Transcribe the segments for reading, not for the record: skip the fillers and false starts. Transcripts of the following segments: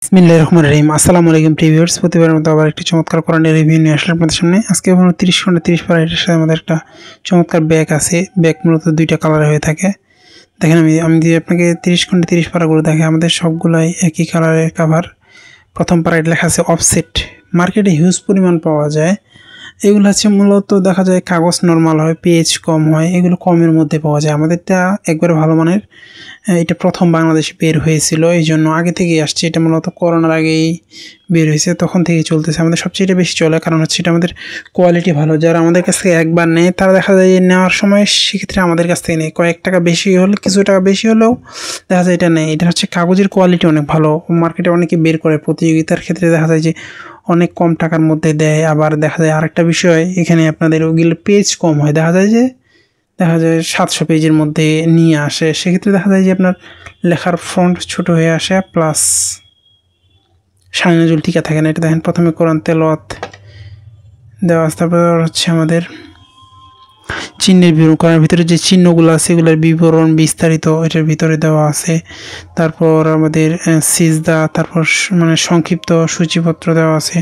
বিসমিল্লাহির রহমানির রহিম। আসসালামু আলাইকুম প্রিভিউয়ার্স, প্রতিবারের মতো আবার একটি চমৎকার কোরআনের রিভিউ নিয়ে আসলাম আপনাদের সামনে। আজকে আমরা 30 খন্ডে 30 পারা এটার সাথে আমাদের একটা চমৎকার ব্যাগ আছে। ব্যাগ মূলত দুইটা কালারে হয়ে থাকে। দেখেন আমি যদি আপনাকে 30 খন্ডে 30 পারাগুলো দেখে, আমাদের সবগুলাই একই কালারের কভার। প্রথম পারায় লেখা আছে অফসেট। মার্কেটে হিউজ পরিমাণ পাওয়া যায়। এগুলো হচ্ছে মূলত দেখা যায় কাগজ নরমাল হয়, পেজ কম হয়, এগুলো কমের মধ্যে পাওয়া যায়। আমাদেরটা একবারে ভালো মানের। এটা প্রথম বাংলাদেশে বের হয়েছিল, এই জন্য আগে থেকেই আসছে। এটা মূলত করোনার আগেই বের হয়েছে, তখন থেকেই চলতেছে। আমাদের সবচেয়ে বেশি চলে, কারণ হচ্ছে এটা আমাদের কোয়ালিটি ভালো। যারা আমাদের কাছ থেকে একবার নেয় তারা দেখা যায় যে নেওয়ার সময় সেক্ষেত্রে আমাদের কাছ থেকে নেয় কয়েক টাকা বেশি হলে, কিছু টাকা বেশি হলেও দেখা যায় এটা নেয়। এটা হচ্ছে কাগজের কোয়ালিটি অনেক ভালো। মার্কেটে অনেকে বের করে প্রতিযোগিতার ক্ষেত্রে, দেখা যায় যে অনেক কম টাকার মধ্যে দেয়। আবার দেখা যায় আরেকটা বিষয়, এখানে আপনাদের ওগুলো পেজ কম হয়, দেখা যায় 700 পেজের মধ্যে নিয়ে আসে। সেক্ষেত্রে দেখা যায় যে আপনার লেখার ফন্ট ছোট হয়ে আসে, প্লাস শানে নজরুল টিকা থাকে না। এটা দেখেন প্রথমে কোরআন তেলাওয়াত দেওয়া আছে, তারপর হচ্ছে আমাদের চিহ্নের বিবরণ, কোরআনের ভিতরে যে চিহ্নগুলো আছে এগুলোর বিবরণ বিস্তারিত এটার ভিতরে দেওয়া আছে। তারপর আমাদের সিজদা, তারপর মানে সংক্ষিপ্ত সূচিপত্র দেওয়া আছে,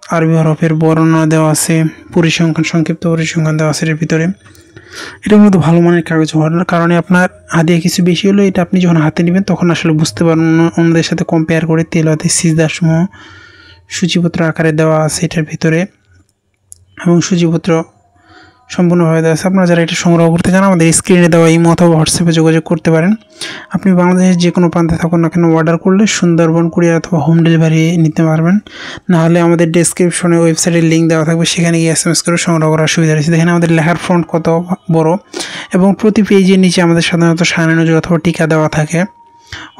আরবি হরফের বর্ণনা দেওয়া আছে, পরিসংখ্যান, সংক্ষিপ্ত পরিসংখ্যান দেওয়া আছে এর ভিতরে। এটা মূলত ভালো মানের কাগজ হওয়ার কারণে আপনার হাদিয়া কিছু বেশি হলো, এটা আপনি যখন হাতে নেবেন তখন আসলে বুঝতে পারবেন অন্যদের সাথে কম্পেয়ার করে। তেলাওয়াতে সিজদাসমূহ সূচিপত্র আকারে দেওয়া আছে এটার ভিতরে, এবং সূচিপত্র সম্পূর্ণভাবে দেওয়া আছে। আপনারা যারা এটা সংগ্রহ করতে চান, আমাদের স্ক্রিনে দেওয়া ইমো অথবা হোয়াটসঅ্যাপে যোগাযোগ করতে পারেন। আপনি বাংলাদেশের যে কোনো প্রান্তে থাকুন না কেন, অর্ডার করলে সুন্দরবন কুরিয়ার অথবা হোম ডেলিভারি নিতে পারবেন। নাহলে আমাদের ডেসক্রিপশনে ওয়েবসাইটের লিঙ্ক দেওয়া থাকবে, সেখানে গিয়ে SMS করে সংগ্রহ করার সুবিধা রয়েছে। দেখেন আমাদের লেখার ফন্ট কত বড়, এবং প্রতি পেজের নিচে আমাদের সাধারণত শানে নজরুল অথবা টিকা দেওয়া থাকে।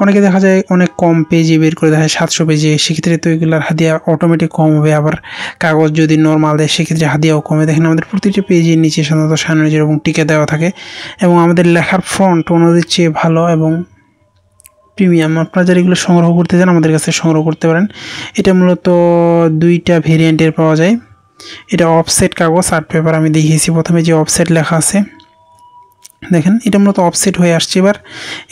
অনেকে দেখা যায় অনেক কম পেজে বের করে দেয় 700 পেজে, সেক্ষেত্রে তো এগুলোর হাদিয়া অটোমেটিক কম হবে। আবার কাগজ যদি নর্মাল দেয় সেক্ষেত্রে হাদিয়াও কমে। দেখেন আমাদের প্রতিটি পেজের নিচে সাধারণত শানে নজরুল এবং টিকা দেওয়া থাকে, এবং আমাদের লেখার ফন্ট অন্যদের চেয়ে ভালো এবং প্রিমিয়াম। আপনারা যারা এগুলো সংগ্রহ করতে চান আমাদের কাছে সংগ্রহ করতে পারেন। এটা মূলত দুইটা ভেরিয়েন্টের পাওয়া যায়। এটা অফসেট কাগজ, আর্ট পেপার আমি দেখিয়েছি প্রথমে যে অফসেট লেখা আছে। দেখেন এটা মূলত অফসেট হয়ে আসছে এবার,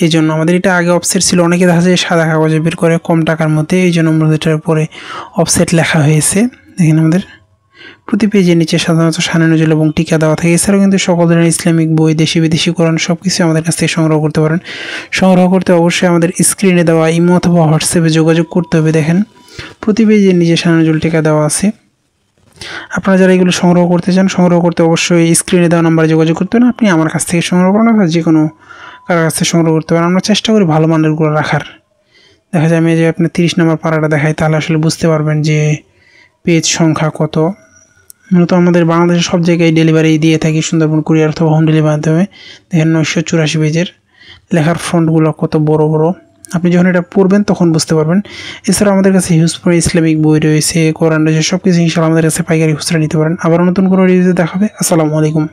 এই জন্য আমাদের এটা আগে অফসেট ছিল। অনেকে দেখা যায় সাদা কাগজে বের করে কম টাকার মধ্যে, এই জন্য মূলত এটার উপরে অফসেট লেখা হয়েছে। দেখেন আমাদের প্রতি পেজের নিচে সাধারণত শানে নজরুল এবং টিকা দেওয়া থাকে। এছাড়াও কিন্তু সকল ধরনের ইসলামিক বই, দেশি বিদেশি কোরআন সব কিছু আমাদের কাছ থেকে সংগ্রহ করতে পারেন। সংগ্রহ করতে অবশ্যই আমাদের স্ক্রিনে দেওয়া ইমো অথবা হোয়াটসঅ্যাপে যোগাযোগ করতে হবে। দেখেন প্রতি পেজের নিচে শানে নজরুল টিকা দেওয়া আছে। আপনারা যারা এগুলো সংগ্রহ করতে চান, সংগ্রহ করতে অবশ্যই স্ক্রিনে দেওয়া নাম্বারে যোগাযোগ করতে পারেন। আপনি আমার কাছ থেকে সংগ্রহ করেন বা যে কোনো কারোর কাছ থেকে সংগ্রহ করতে পারেন। আমরা চেষ্টা করি ভালো মানেরগুলো রাখার। দেখা যায় আমি যে আপনার 30 নম্বর পারাটা দেখাই, তাহলে আসলে বুঝতে পারবেন যে পেজ সংখ্যা কত। মূলত আমাদের বাংলাদেশের সব জায়গায় ডেলিভারি দিয়ে থাকি, সুন্দরবন কুরিয়ার অথবা হোম ডেলিভারি মাধ্যমে। দেখেন 984 পেজের লেখার ফন্টগুলো কত বড় বড়, আপনি যখন এটা পড়বেন তখন বুঝতে পারবেন। এছাড়াও আমাদের কাছে হিউজ পরিমাণে ইসলামিক বই রয়েছে, কোরআন রয়েছে, সব কিছু ইনশাআল্লাহ আমাদের কাছে পাইকারি খুচরা নিতে পারেন। আবার নতুন কোনো রিভিউতে দেখাবে। আসসালামু আলাইকুম।